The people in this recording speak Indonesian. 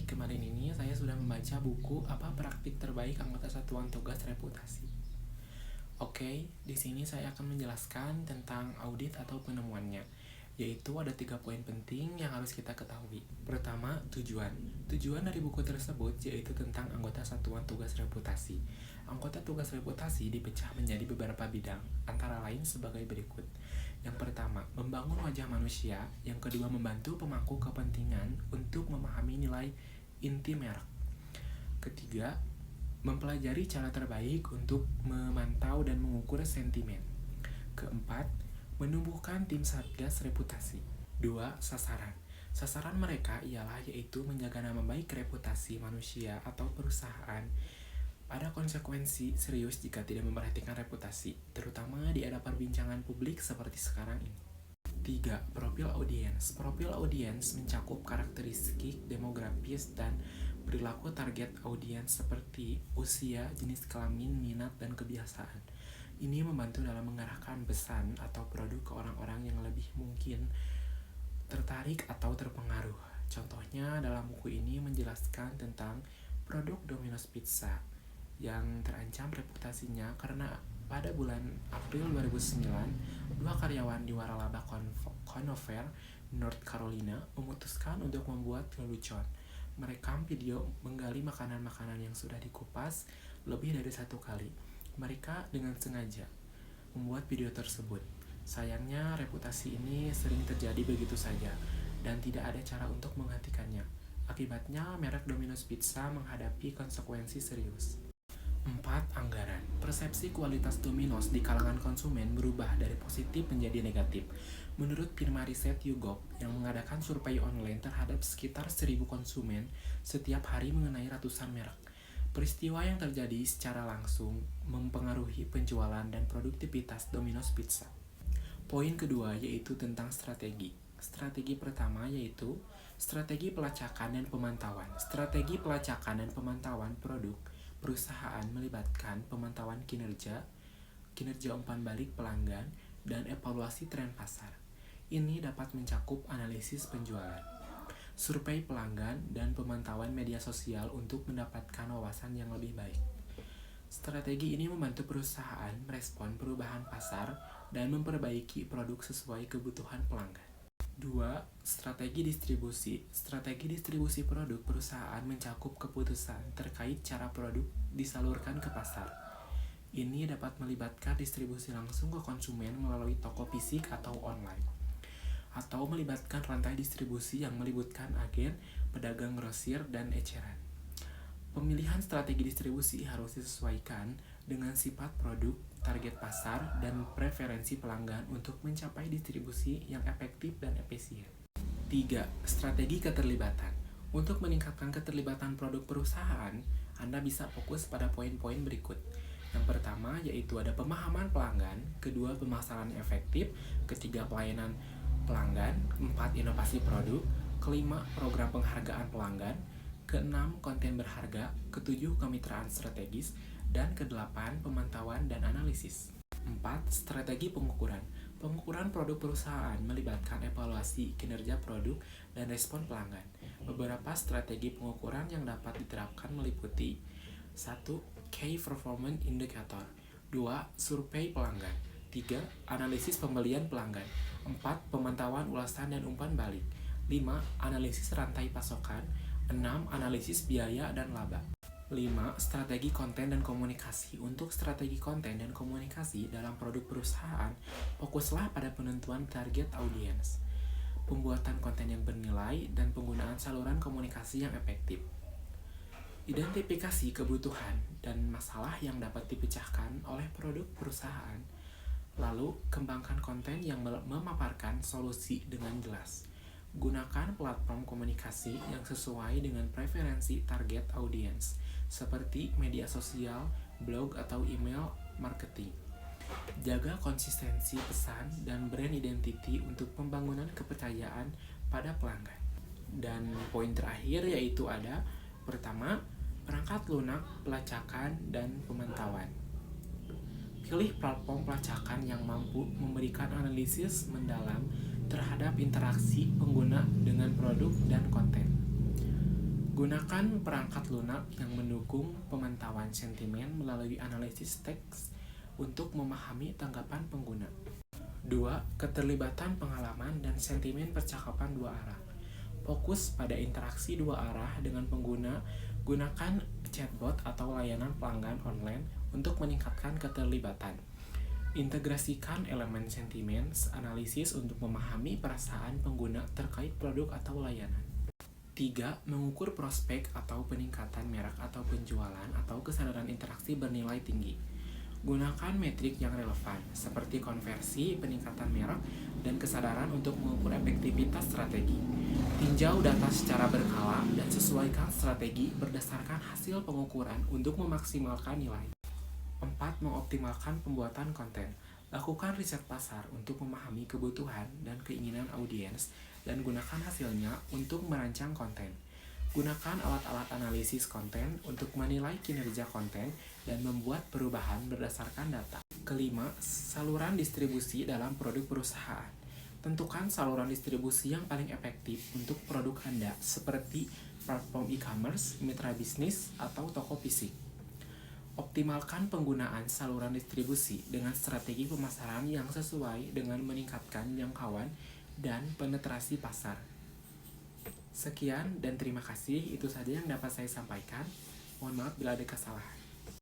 kemarin ini saya sudah membaca buku Apa Praktik Terbaik Anggota Satuan Tugas Reputasi. Oke, di sini saya akan menjelaskan tentang audit atau penemuannya, yaitu ada 3 poin penting yang harus kita ketahui. Pertama, tujuan. Tujuan dari buku tersebut yaitu tentang anggota Satuan Tugas Reputasi. Anggota tugas reputasi dipecah menjadi beberapa bidang, antara lain sebagai berikut. Yang pertama, membangun wajah manusia. Yang kedua, membantu pemangku kepentingan untuk memahami nilai inti merek. Ketiga, mempelajari cara terbaik untuk memantau dan mengukur sentimen. Keempat, menumbuhkan tim satgas reputasi. 2. Sasaran. Sasaran mereka ialah yaitu menjaga nama baik reputasi manusia atau perusahaan. Ada konsekuensi serius jika tidak memperhatikan reputasi, terutama di era perbincangan publik seperti sekarang ini. 3. Profil audiens. Profil audiens mencakup karakteristik demografis dan perilaku target audiens seperti usia, jenis kelamin, minat, dan kebiasaan. Ini membantu dalam mengarahkan pesan atau produk ke orang-orang yang lebih mungkin tertarik atau terpengaruh. Contohnya dalam buku ini menjelaskan tentang produk Domino's Pizza yang terancam reputasinya karena pada bulan April 2009, 2 karyawan di waralaba Conover, North Carolina memutuskan untuk membuat lelucon. Merekam video menggali makanan-makanan yang sudah dikupas lebih dari 1 kali. Mereka dengan sengaja membuat video tersebut. Sayangnya reputasi ini sering terjadi begitu saja dan tidak ada cara untuk menghentikannya. Akibatnya merek Domino's Pizza menghadapi konsekuensi serius. 4. Anggaran. Persepsi kualitas Domino's di kalangan konsumen berubah dari positif menjadi negatif. Menurut firma riset YouGov yang mengadakan survei online terhadap sekitar 1.000 konsumen setiap hari mengenai ratusan merek, peristiwa yang terjadi secara langsung mempengaruhi penjualan dan produktivitas Domino's Pizza. Poin kedua yaitu tentang strategi. Strategi pertama yaitu strategi pelacakan dan pemantauan. Strategi pelacakan dan pemantauan produk perusahaan melibatkan pemantauan kinerja umpan balik pelanggan, dan evaluasi tren pasar. Ini dapat mencakup analisis penjualan, survei pelanggan, dan pemantauan media sosial untuk mendapatkan wawasan yang lebih baik. Strategi ini membantu perusahaan merespon perubahan pasar dan memperbaiki produk sesuai kebutuhan pelanggan. 2. Strategi distribusi. Strategi distribusi produk perusahaan mencakup keputusan terkait cara produk disalurkan ke pasar. Ini dapat melibatkan distribusi langsung ke konsumen melalui toko fisik atau online, atau melibatkan rantai distribusi yang melibatkan agen, pedagang grosir, dan eceran. Pemilihan strategi distribusi harus disesuaikan dengan sifat produk, target pasar, dan preferensi pelanggan untuk mencapai distribusi yang efektif dan efisien. 3. Strategi keterlibatan. Untuk meningkatkan keterlibatan produk perusahaan, Anda bisa fokus pada poin-poin berikut. Yang pertama yaitu ada pemahaman pelanggan, kedua pemasaran efektif, ketiga pelayanan pelanggan, 4 inovasi produk, kelima program penghargaan pelanggan, keenam konten berharga, ketujuh kemitraan strategis, dan kedelapan pemantauan dan analisis. 4. Strategi pengukuran. Pengukuran produk perusahaan melibatkan evaluasi kinerja produk dan respon pelanggan. Beberapa strategi pengukuran yang dapat diterapkan meliputi 1. Key Performance Indicator, 2. Survei pelanggan, 3. Analisis pembelian pelanggan, 4. Pemantauan ulasan dan umpan balik, 5. Analisis rantai pasokan, 6. Analisis biaya dan laba. 5. Strategi konten dan komunikasi. Untuk strategi konten dan komunikasi dalam produk perusahaan, fokuslah pada penentuan target audiens, pembuatan konten yang bernilai, dan penggunaan saluran komunikasi yang efektif. Identifikasi kebutuhan dan masalah yang dapat dipecahkan oleh produk perusahaan. Lalu, kembangkan konten yang memaparkan solusi dengan jelas. Gunakan platform komunikasi yang sesuai dengan preferensi target audiens, seperti media sosial, blog, atau email marketing. Jaga konsistensi pesan dan brand identity untuk pembangunan kepercayaan pada pelanggan. Dan poin terakhir yaitu ada pertama, perangkat lunak, pelacakan, dan pemantauan. Pilih platform pelacakan yang mampu memberikan analisis mendalam terhadap interaksi pengguna dengan produk dan konten. Gunakan perangkat lunak yang mendukung pemantauan sentimen melalui analisis teks untuk memahami tanggapan pengguna. 2. Keterlibatan pengalaman dan sentimen percakapan dua arah. Fokus pada interaksi dua arah dengan pengguna. Gunakan chatbot atau layanan pelanggan online untuk meningkatkan keterlibatan. Integrasikan elemen sentimen analisis untuk memahami perasaan pengguna terkait produk atau layanan. 3. Mengukur prospek atau peningkatan merek atau penjualan atau kesadaran interaksi bernilai tinggi. Gunakan metrik yang relevan, seperti konversi, peningkatan merek, dan kesadaran untuk mengukur efektivitas strategi. Tinjau data secara berkala dan sesuaikan strategi berdasarkan hasil pengukuran untuk memaksimalkan nilai. 4. Mengoptimalkan pembuatan konten. Lakukan riset pasar untuk memahami kebutuhan dan keinginan audiens dan gunakan hasilnya untuk merancang konten. Gunakan alat-alat analisis konten untuk menilai kinerja konten dan membuat perubahan berdasarkan data. 5. Saluran distribusi dalam produk perusahaan. Tentukan saluran distribusi yang paling efektif untuk produk Anda, seperti platform e-commerce, mitra bisnis, atau toko fisik. Optimalkan penggunaan saluran distribusi dengan strategi pemasaran yang sesuai dengan meningkatkan jangkauan dan penetrasi pasar. Sekian dan terima kasih, itu saja yang dapat saya sampaikan. Mohon maaf bila ada kesalahan.